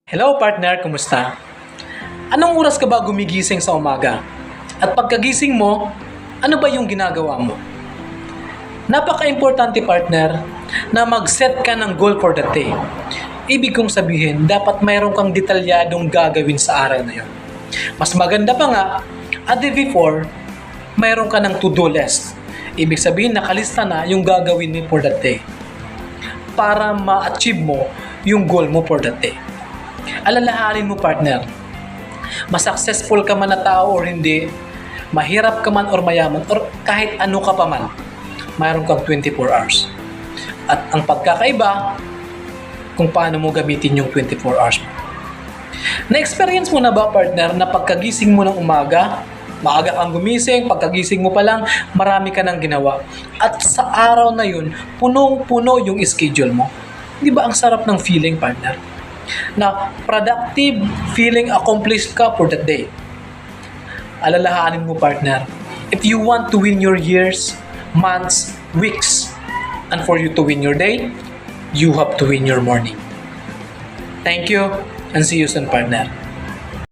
Hello partner, kumusta? Anong oras ka ba gumigising sa umaga? At pagkagising mo, ano ba yung ginagawa mo? Napaka-importante partner na mag-set ka ng goal for the day. Ibig kong sabihin, dapat mayroon kang detalyadong gagawin sa araw na yun. Mas maganda pa nga, a day before, mayroon ka ng to-do list. Ibig sabihin, nakalista na yung gagawin mo for that day para ma-achieve mo yung goal mo for that day. Alalahanin mo partner, mas-successful ka man na tao or hindi, mahirap ka man or mayaman or kahit ano ka pa man, mayroon kang 24 hours. At ang pagkakaiba, kung paano mo gamitin yung 24 hours mo. Na-experience mo na ba partner na pagkagising mo ng umaga, maaga kang gumising, pagkagising mo pa lang, marami ka nang ginawa. At sa araw na yun, punong-puno yung schedule mo. Di ba ang sarap ng feeling partner? Na productive, feeling accomplished ka for that day. Alalahanin mo partner, if you want to win your years, months, weeks, and for you to win your day, you have to win your morning. Thank you and see you soon partner.